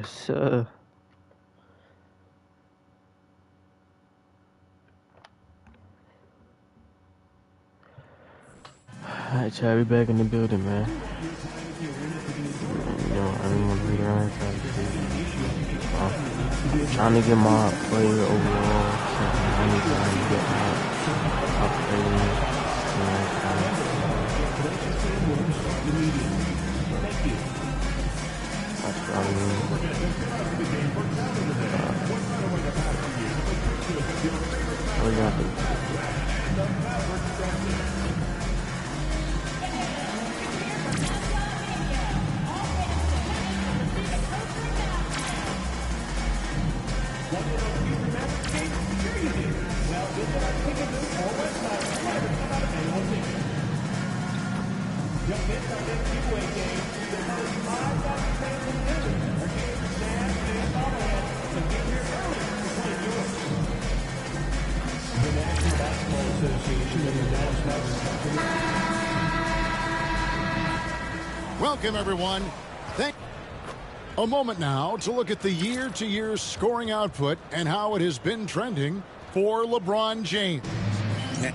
Yes, sir. Alright, Chad, we back in the building, man. You know, I didn't want to read around trying to get my player overall. So I need to get my player. That's probably what got Welcome, everyone. A moment now to look at the year-to-year scoring output and how it has been trending for LeBron James.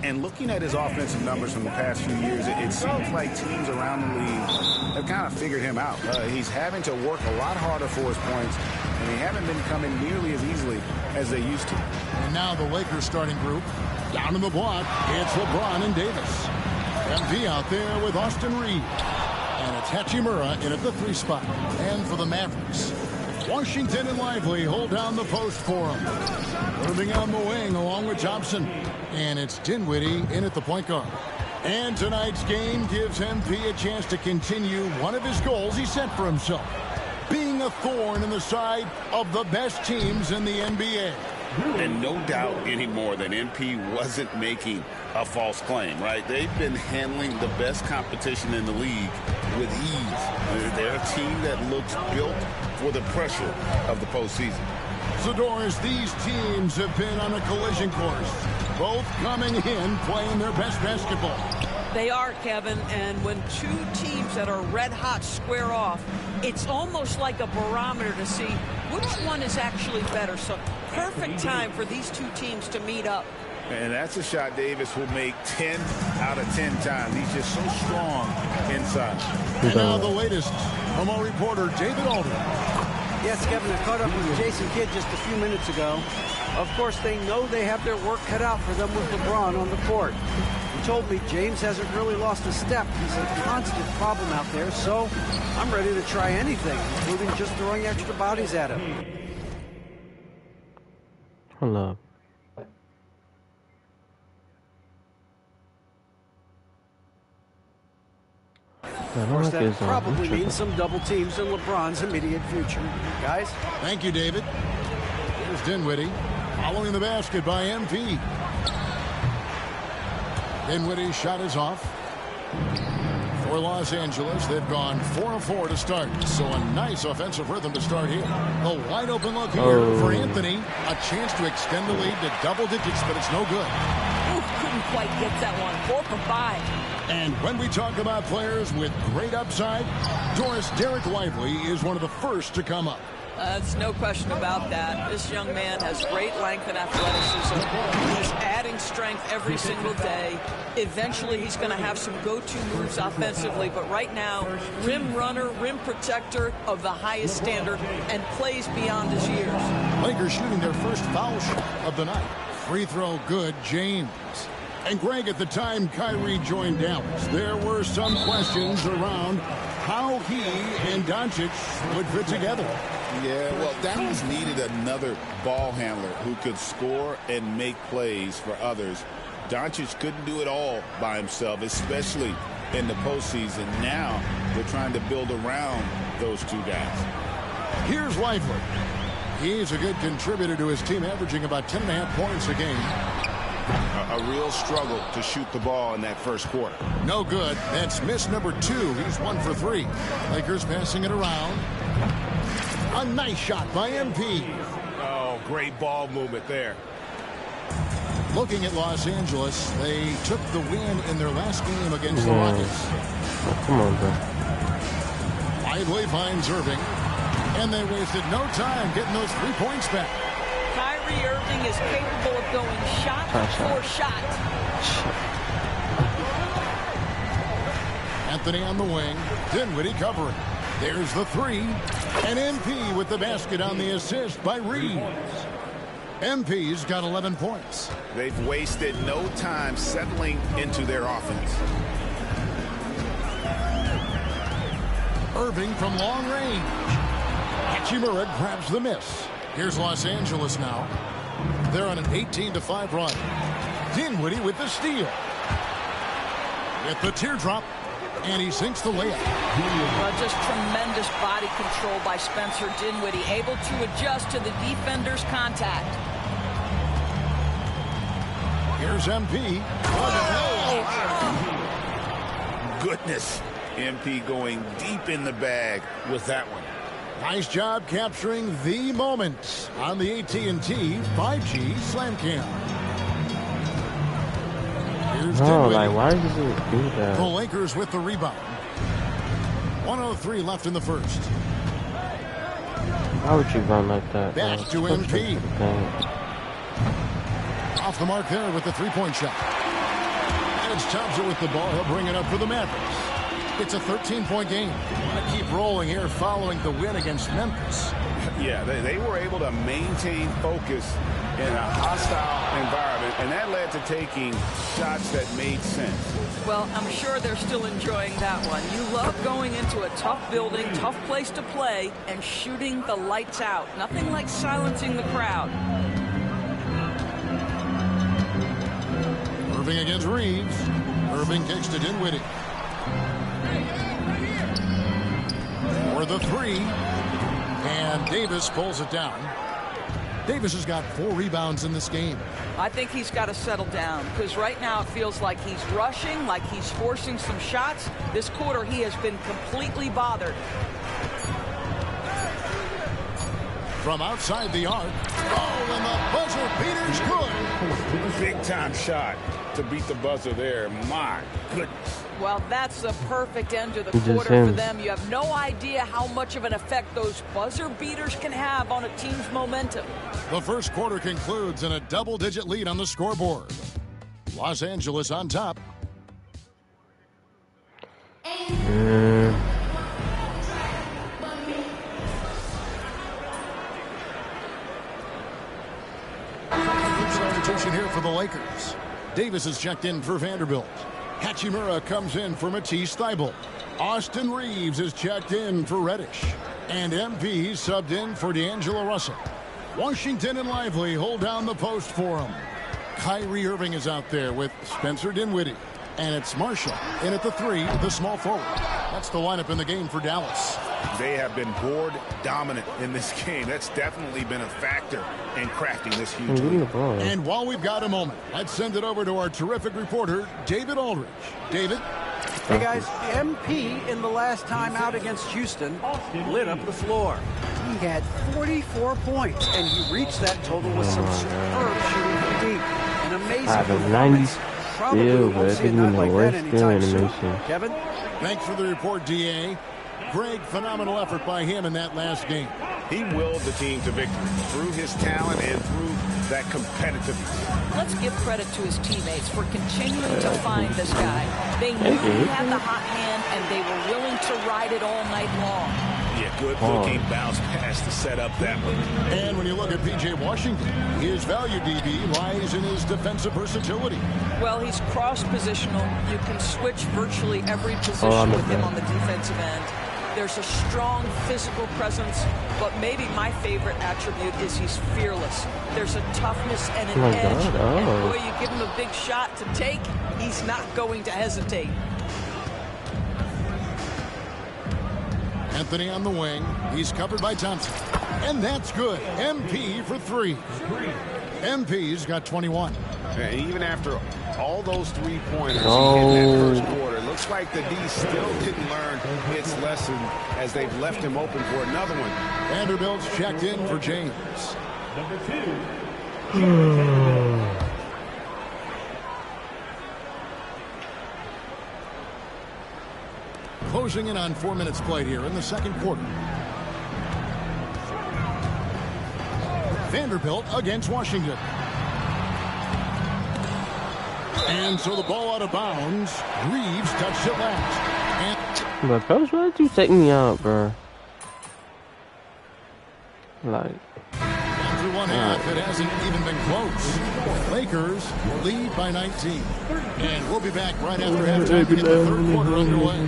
And looking at his offensive numbers from the past few years, it seems like teams around the league have kind of figured him out. He's having to work a lot harder for his points, and they haven't been coming nearly as easily as they used to. And now the Lakers starting group. Down in the block, it's LeBron and Davis. MV out there with Austin Reeves. And it's Hachimura in at the 3 spot. And for the Mavericks, Washington and Lively hold down the post for him. Moving on the wing along with Thompson. And it's Dinwiddie in at the point guard. And tonight's game gives MP a chance to continue one of his goals he set for himself. Being a thorn in the side of the best teams in the NBA. And no doubt anymore that MP wasn't making a false claim, right? They've been handling the best competition in the league with ease. They're a team that looks built for the pressure of the postseason. So, Doris, these teams have been on a collision course. Both coming in playing their best basketball. They are, Kevin, and when two teams that are red hot square off, it's almost like a barometer to see which one is actually better. So perfect time for these two teams to meet up. And that's a shot Davis will make 10 out of 10 times. He's just so strong inside. And now the latest from our reporter, David Aldridge. Yes, Kevin, I caught up with Jason Kidd just a few minutes ago. Of course, they know they have their work cut out for them with LeBron on the court. He told me James hasn't really lost a step. He's a constant problem out there, so I'm ready to try anything, including just throwing extra bodies at him. Hold up. Of course, that probably means some double teams in LeBron's immediate future. Guys? Thank you, David. Here's Dinwiddie following the basket by MP. Dinwiddie's shot is off. For Los Angeles, they've gone 4-4 to start. So a nice offensive rhythm to start here. A wide open look here for Anthony. A chance to extend the lead to double digits, but it's no good. Ooh, couldn't quite get that one. 4 for 5. And when we talk about players with great upside, Doris, Derek Lively is one of the first to come up. There's no question about that. This young man has great length and athleticism. He's adding strength every single day. Eventually, he's going to have some go-to moves offensively. But right now, rim runner, rim protector of the highest standard, and plays beyond his years. Lakers shooting their first foul shot of the night. Free throw good, James. And Greg, at the time Kyrie joined Dallas, there were some questions around how he and Doncic would fit together. Yeah, well, Dallas needed another ball handler who could score and make plays for others. Doncic couldn't do it all by himself, especially in the postseason. Now they're trying to build around those two guys. Here's Lively. He's a good contributor to his team, averaging about 10.5 points a game. A real struggle to shoot the ball in that first quarter. No good. That's miss number 2. He's 1 for 3. Lakers passing it around. A nice shot by MP. Oh, great ball movement there. Looking at Los Angeles, they took the win in their last game against the Rockets. Come on, bro. Lively finds Irving. And they wasted no time getting those 3 points back. Kyrie Irving is capable of going shot for shot. Anthony on the wing. Dinwiddie covering. There's the 3. And MP with the basket on the assist by Reeves. MP's got 11 points. They've wasted no time settling into their offense. Irving from long range. Hachimura grabs the miss. Here's Los Angeles now. They're on an 18-5 run. Dinwiddie with the steal. With the teardrop. And he sinks the layup. Well, just tremendous body control by Spencer Dinwiddie, able to adjust to the defender's contact. Here's MP. Goodness. MP going deep in the bag with that one. Nice job capturing the moment on the AT&T 5G Slam Cam. Here's No, Dinwiddie. like, why does it do that? The Lakers with the rebound. 1:03 left in the first. Why would you run like that? Back to MP. MP. Off the mark there with the three-point shot. And it's Thompson with the ball. He'll bring it up for the Mavericks. It's a 13-point game. Want to keep rolling here following the win against Memphis. Yeah, they were able to maintain focus in a hostile environment, and that led to taking shots that made sense. Well, I'm sure they're still enjoying that one. You love going into a tough building, tough place to play, and shooting the lights out. Nothing like silencing the crowd. Irving against Reeves. Irving kicks to Dinwiddie. For the 3. And Davis pulls it down. Davis has got 4 rebounds in this game. I think he's got to settle down because right now it feels like he's rushing, like he's forcing some shots. This quarter he has been completely bothered. From outside the arc. Oh, and the buzzer beater's good. Big time shot to beat the buzzer there. My goodness. Well, that's the perfect end to the Just quarter for him. them. You have no idea how much of an effect those buzzer beaters can have on a team's momentum. The first quarter concludes in a double-digit lead on the scoreboard. Los Angeles on top. Good substitution here for the Lakers. Davis is checked in for Vanderbilt. Hachimura comes in for Matisse Thybulle. Austin Reeves is checked in for Reddish. And MP subbed in for D'Angelo Russell. Washington and Lively hold down the post for him. Kyrie Irving is out there with Spencer Dinwiddie. And it's Marshall in at the 3, the small forward. That's the lineup in the game for Dallas. They have been board dominant in this game. That's definitely been a factor in crafting this huge lead. And while we've got a moment, let's send it over to our terrific reporter, David Aldridge. David? Hey guys, MP in the last time out against Houston lit up the floor. He had 44 points, and he reached that total with some superb shooting from deep. An amazing performance. Probably won't see a night like that anytime soon. Kevin? Thanks for the report, D.A. Greg, phenomenal effort by him in that last game. He willed the team to victory through his talent and through that competitiveness. Let's give credit to his teammates for continuing to find this guy. They knew he had the hot hand, and they were willing to ride it all night long. Yeah, good looking bounce pass to set up that one. And when you look at P.J. Washington, his value, DB, lies in his defensive versatility. Well, he's cross-positional. You can switch virtually every position with him on the defensive end. There's a strong physical presence, but maybe my favorite attribute is he's fearless. There's a toughness and an edge. And boy, you give him a big shot to take, he's not going to hesitate. Anthony on the wing. He's covered by Thompson. And that's good. MP for 3. MP's got 21. And even after all those three-pointers in that first quarter, it looks like the D still didn't learn its lesson as they've left him open for another one. Vanderbilt's checked in for James. Number 2. Closing in on 4 minutes played here in the second quarter. Vanderbilt against Washington. And so the ball out of bounds. Reeves touched it last. But Coach, why did you take me out, bro? Like, After one half, it hasn't even been close. Lakers lead by 19. And we'll be back right after halftime to get the third quarter underway.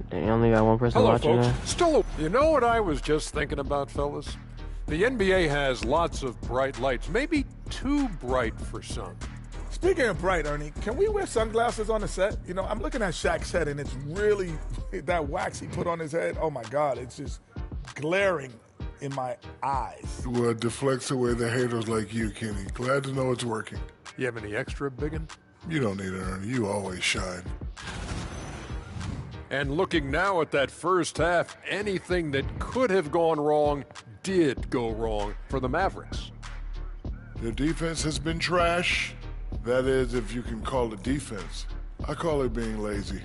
they only got one person Hello, watching folks. now. Still, you know what I was just thinking about, fellas? The NBA has lots of bright lights, maybe too bright for some. Speaking of bright, Ernie, can we wear sunglasses on the set? You know, I'm looking at Shaq's head, and it's really, that wax he put on his head, oh my God, it's just glaring in my eyes. Well, it deflects away the haters like you, Kenny. Glad to know it's working. You have any extra biggin? You don't need it, Ernie. You always shine. And looking now at that first half, anything that could have gone wrong did go wrong for the Mavericks. Their defense has been trash. That is, if you can call it defense. I call it being lazy.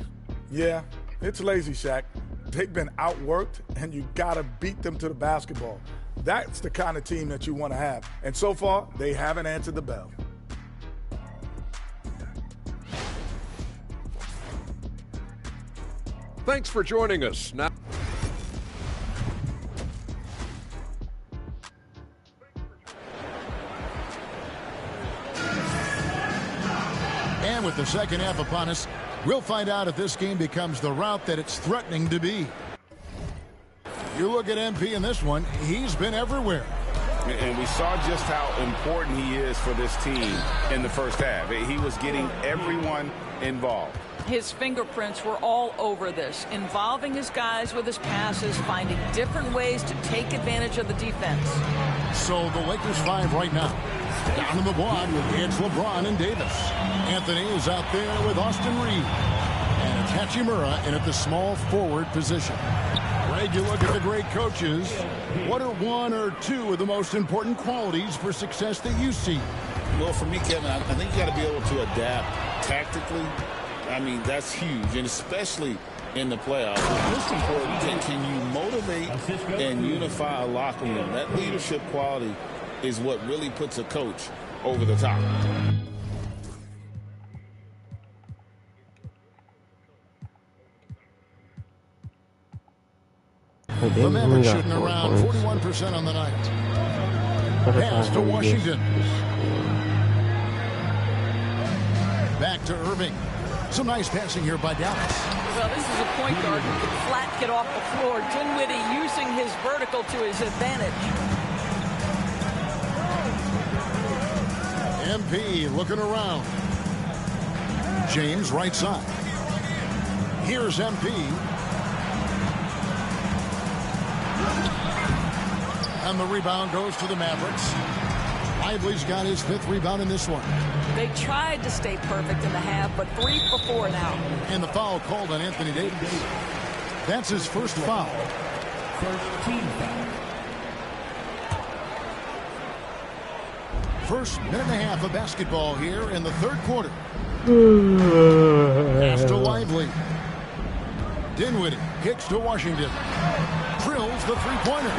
Yeah, it's lazy, Shaq. They've been outworked, and you got to beat them to the basketball. That's the kind of team that you want to have. And so far, they haven't answered the bell. Thanks for joining us. Now, And with the second half upon us, we'll find out if this game becomes the route that it's threatening to be. You look at MP in this one, he's been everywhere. And we saw just how important he is for this team in the first half. He was getting everyone involved. His fingerprints were all over this, involving his guys with his passes, finding different ways to take advantage of the defense. So the Lakers 5 right now. Down in the quad, it's LeBron and Davis. Anthony is out there with Austin Reeves. And it's Hachimura in at the small forward position. Greg, you look at the great coaches. What are one or two of the most important qualities for success that you see? Well, for me, Kevin, I think you got to be able to adapt tactically. I mean, that's huge, and especially in the playoffs. Most important, can you motivate and unify a locker room? That leadership quality is what really puts a coach over the top. The Mavericks shooting around 41% on the night. Pass to Washington. Back to Irving. Some nice passing here by Dallas. Well, this is a point guard who can flat get off the floor. Dinwiddie using his vertical to his advantage. MP looking around. James right side. Here's MP. And the rebound goes to the Mavericks. Lively's got his 5th rebound in this one. They tried to stay perfect in the half, but 3 for 4 now. And the foul called on Anthony Davis. That's his first foul. First minute and a half of basketball here in the third quarter. Pass to Lively. Dinwiddie kicks to Washington. Drills the three-pointer.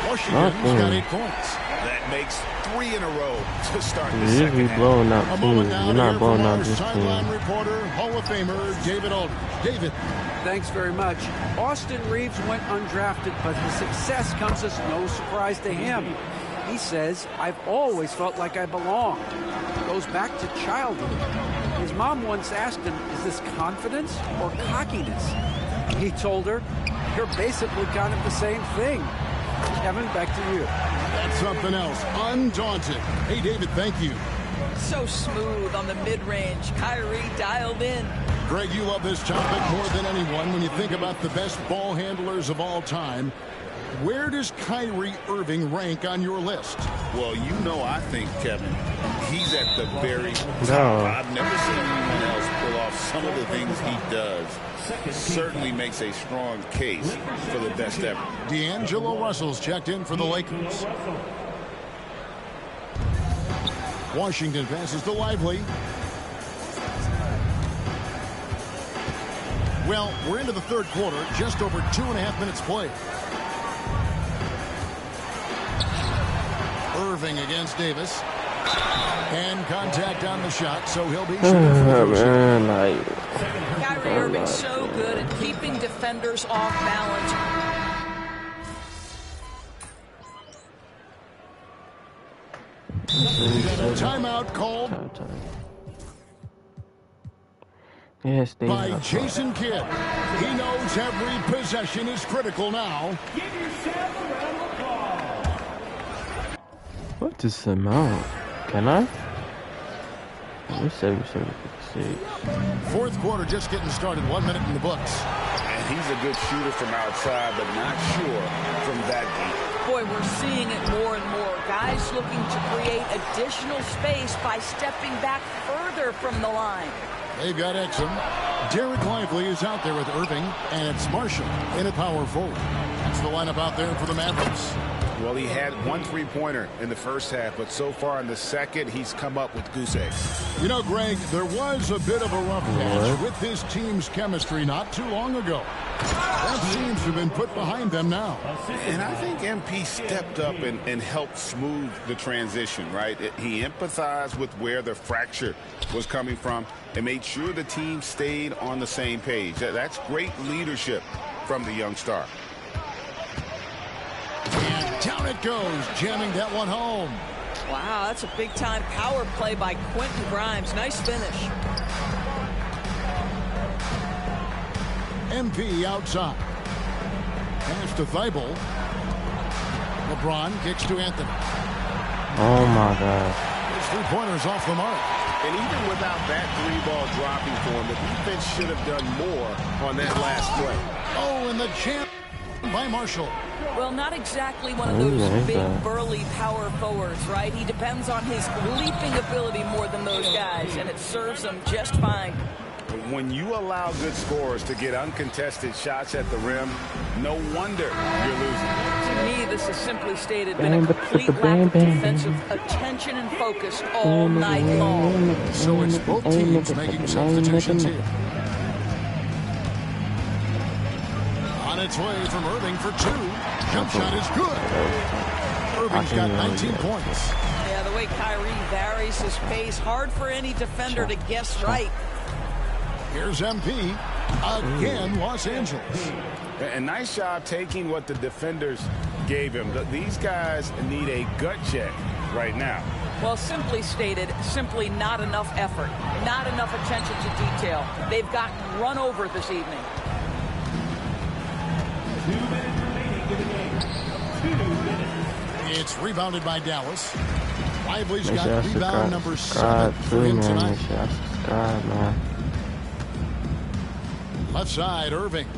Washington's got 8 points. That makes 3 in a row to start the You second be half. blowing out A teams. moment now You're to not hear blowing from out our this sideline team. reporter, Hall of Famer David Aldridge. David. Thanks very much. Austin Reeves went undrafted, but his success comes as no surprise to him. He says, "I've always felt like I belong." Goes back to childhood. His mom once asked him, "Is this confidence or cockiness?" He told her, "You're basically kind of the same thing." Kevin, back to you. That's something else. Undaunted. Hey, David, thank you. So smooth on the mid-range. Kyrie dialed in. Greg, you love this topic more than anyone. When you think about the best ball handlers of all time, where does Kyrie Irving rank on your list? Well, you know, I think, Kevin, he's at the very top. No. I've never seen anyone else pull off some of the things he does. Certainly makes a strong case for the best ever. D'Angelo Russell's checked in for the Lakers. Washington passes to Lively. Well, we're into the third quarter, just over 2.5 minutes played. Irving against Davis. And contact on the shot, so he'll be shooting for the Kyrie Irving's so good at keeping defenders off balance. Timeout called by Jason Kidd. He knows every possession is critical now. What is the amount? Can I? We're 77-56. Fourth quarter just getting started. 1 minute in the books. And he's a good shooter from outside, but not sure from that deep. Boy, we're seeing it more and more. Guys looking to create additional space by stepping back further from the line. They've got Exum. Derek Lively is out there with Irving, and it's Marshall in a power forward. That's the lineup out there for the Mavericks. Well, he had 1 3-pointer in the first half, but so far in the second, he's come up with goose eggs. You know, Greg, there was a bit of a rough patch with this team's chemistry not too long ago. That seems to have been put behind them now. And I think MP stepped up and helped smooth the transition, right? He empathized with where the fracture was coming from and made sure the team stayed on the same page. That's great leadership from the young star. And down it goes, jamming that one home. Wow, that's a big-time power play by Quentin Grimes. Nice finish. MP outside. Pass to Thibault. LeBron kicks to Anthony. Oh my God. His three-pointers off the mark. And even without that 3-ball dropping for him, the defense should have done more on that last play. Oh, and the jam by Marshall. Well, not exactly one of those big, burly power forwards, right? He depends on his leaping ability more than those guys, and it serves him just fine. When you allow good scorers to get uncontested shots at the rim, no wonder you're losing. To me, this has simply stated been a complete lack of defensive attention and focus all night long. So it's both teams making substitutions here. On its way from Irving for 2. Jump shot is good. Irving's got 19 points. Yeah, the way Kyrie varies his pace, hard for any defender to guess right. Here's MP. Again, Los Angeles. A nice job taking what the defenders gave him. These guys need a gut check right now. Well, simply stated, simply not enough effort, not enough attention to detail. They've gotten run over this evening. 2 minutes remaining to the game. 2 minutes. It's rebounded by Dallas. Lively's got rebound number 7 for him tonight. Man. Left side, Irving.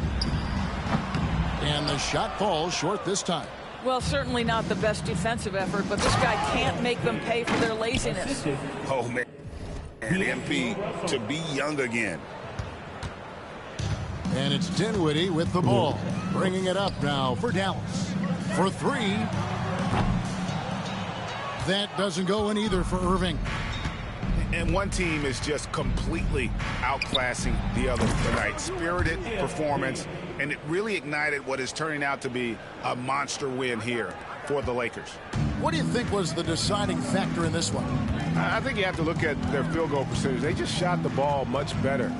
And the shot falls short this time. Well, certainly not the best defensive effort, but this guy can't make them pay for their laziness. Oh, man. And MP to be young again. And it's Dinwiddie with the ball. Bringing it up now for Dallas. For 3. That doesn't go in either for Irving. And one team is just completely outclassing the other tonight. Spirited performance, and it really ignited what is turning out to be a monster win here for the Lakers. What do you think was the deciding factor in this one? I think you have to look at their field goal percentage. They just shot the ball much better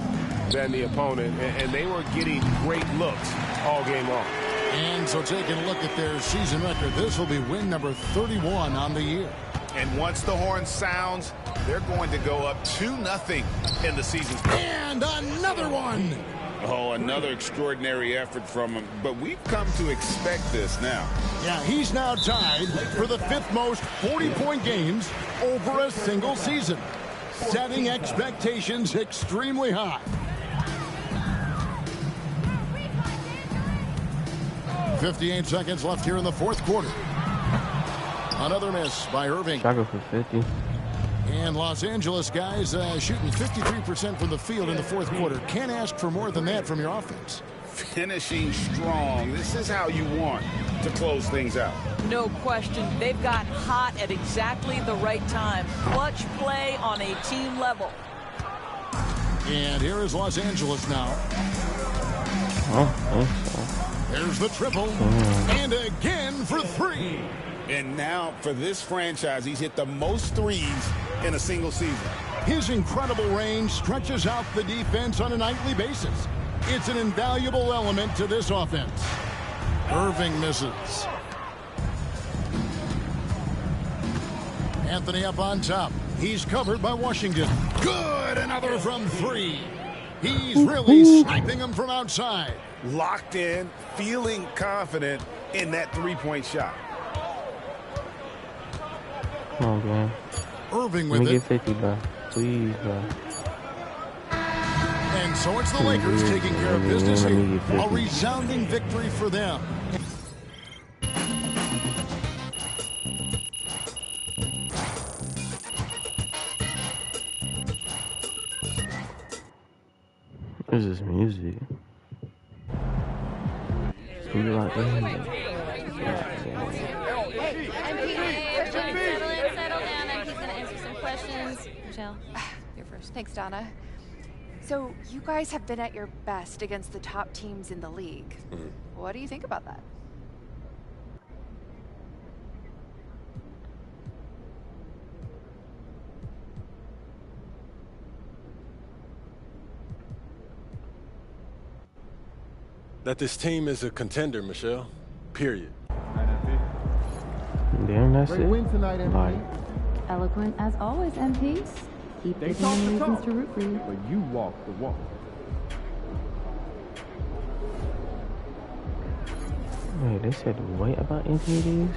than the opponent, and they were getting great looks all game long. And so taking a look at their season record, this will be win number 31 on the year. And once the horn sounds, they're going to go up 2-0 in the season. And another one. Oh, another extraordinary effort from him. But we've come to expect this now. Yeah, he's now tied for the 5th most 40-point games over a single season, setting expectations extremely high. 58 seconds left here in the fourth quarter. Another miss by Irving. Chicago for 50. And Los Angeles guys shooting 53% from the field in the fourth quarter. Can't ask for more than that from your offense. Finishing strong. This is how you want to close things out. No question. They've got hot at exactly the right time. Clutch play on a team level. And here is Los Angeles now. There's the triple. And again for 3. And now for this franchise, he's hit the most threes in a single season. His incredible range stretches out the defense on a nightly basis. It's an invaluable element to this offense. Irving misses. Anthony up on top. He's covered by Washington. Good, another from 3. He's really sniping him from outside. Locked in, feeling confident in that three-point shot. Come on, man. Irving Let with me it. get 50, bro. Please, bro. And so it's the Lakers taking care of business Let me here. get 50. A resounding victory for them. What is this music? Who you like that? Settle down, and he's going to answer some questions. Michelle, you're first. Thanks, Donna. So, you guys have been at your best against the top teams in the league. What do you think about that? That this team is a contender, Michelle. Period. Damn, that's it. Win tonight, MP. Like, Eloquent as always, MPs. Keep They giving talk them the reasons talk, to root for you. but you walk the walk. wait, they said what about Anthony Davis?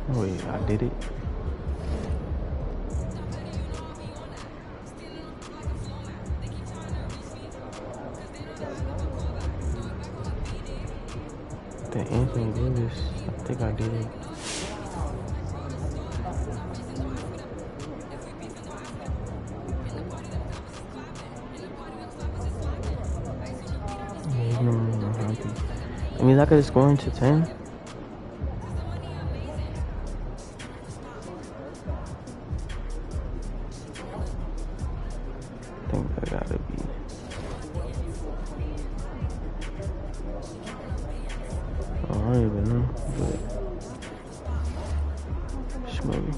Wait, I did it. The Anthony Davis, I think I did it. Yeah, no, happy. I mean, I could have scored into 10. I think I gotta be. I don't even know, but maybe.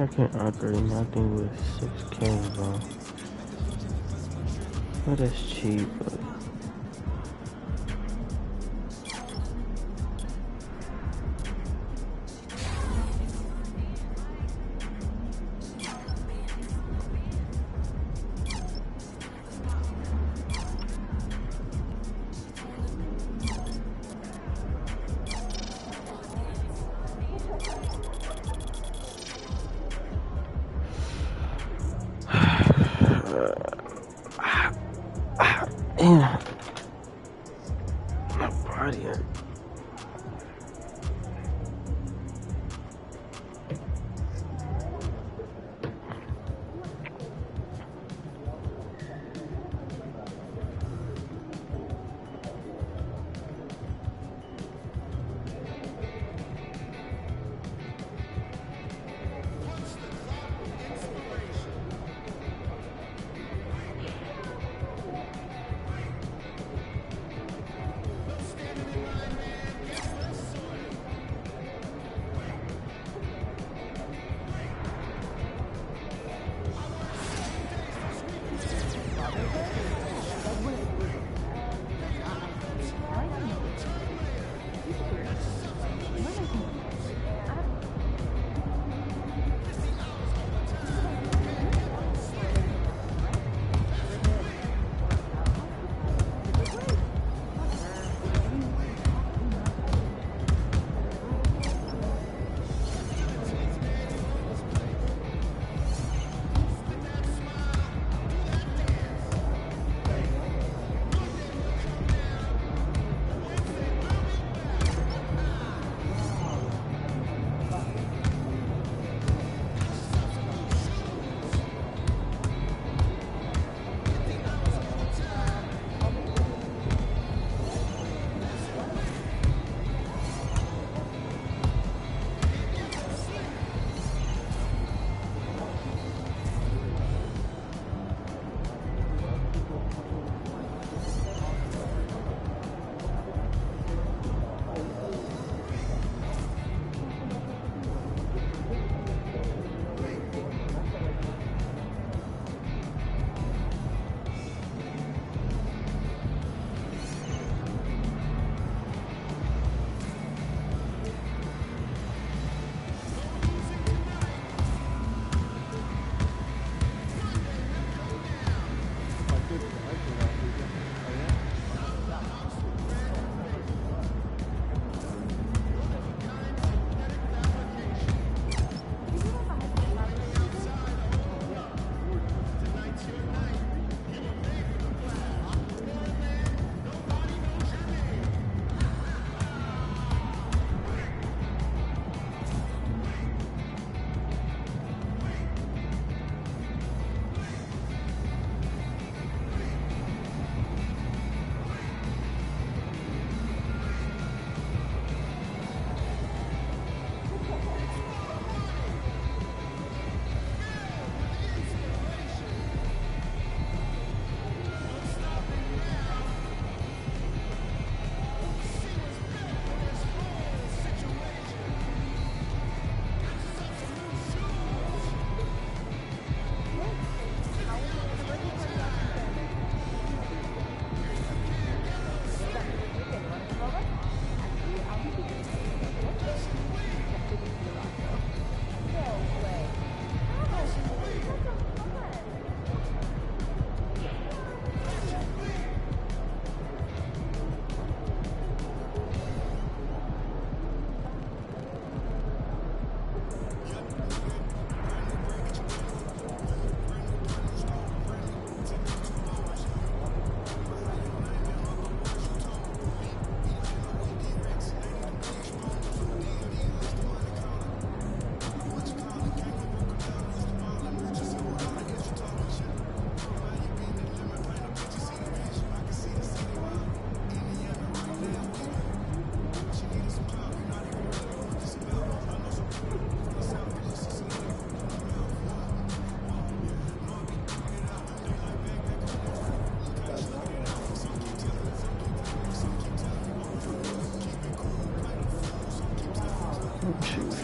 I can't upgrade my thing with 6K, bro. But that's cheap, but damn, my body hurt.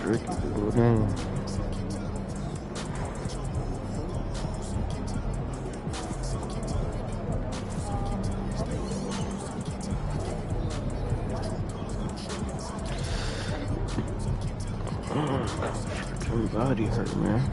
Ricky Gordon. Everybody hurt, man.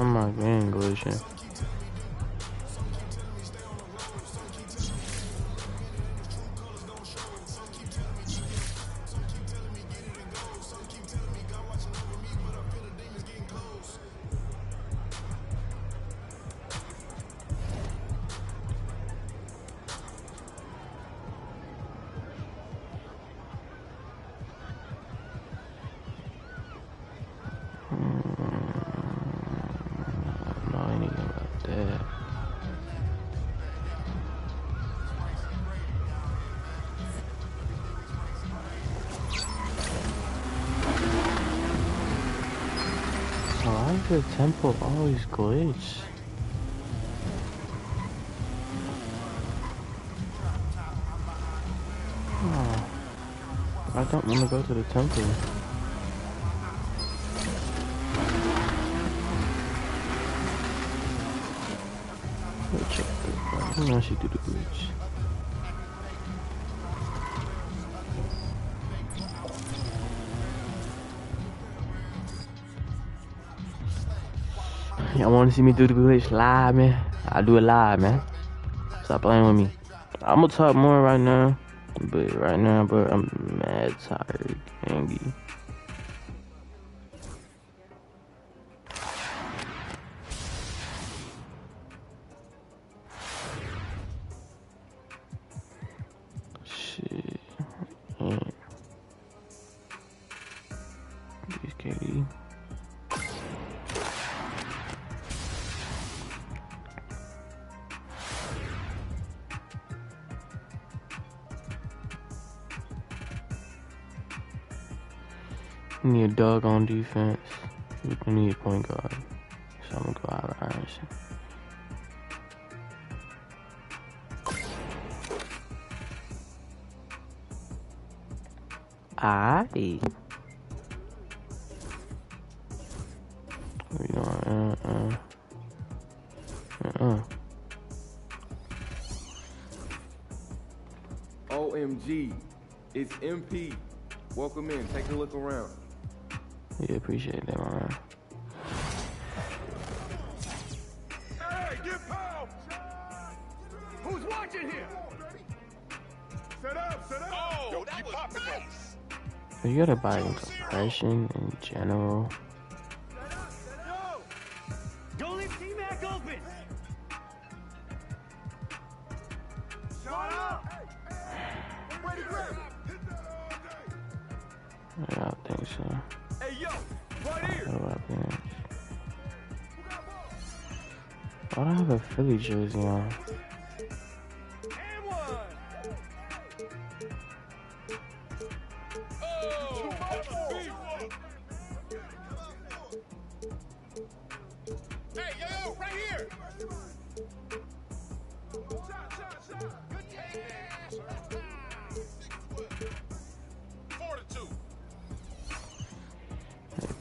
My game glitching. The tempo always glitch. Oh, I don't want to go to the temple. Let's check this. I want you to do the glitch. Y'all want to see me do the glitch live, man? I'll do it live, man. Stop playing with me. I'm gonna talk more right now, but I'm mad tired, angry. Shit. Man. These KD. We need a dog on defense. We need a point guard. So I'm gonna go out of Ironson. Aye. We going OMG, it's MP. Welcome in. Take a look around. Yeah, appreciate that, man. Hey, get pow! Who's watching here? Set up, set up. Oh, that was nice. You gotta buy in compression in general. Yo! Don't leave T-Mac open! Shut up! Way to grab! I don't think so. Hey, yo! Right here! Why do I have a Philly jersey on?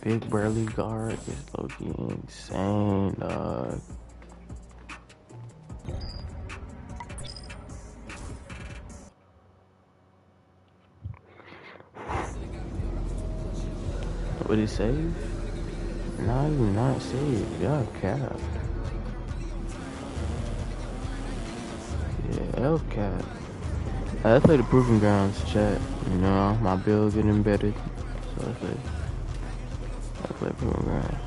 Big burly guard is low-key insane, dog. Would he save? No, he did not save. Y'all capped. Yeah, L cap. Let's play the Proving Grounds, chat. You know, my build getting better. So let's play Proving Grounds.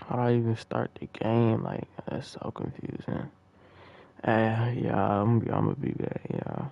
How do I even start the game? Like, that's so confusing. Yeah, I'm gonna be back, yeah.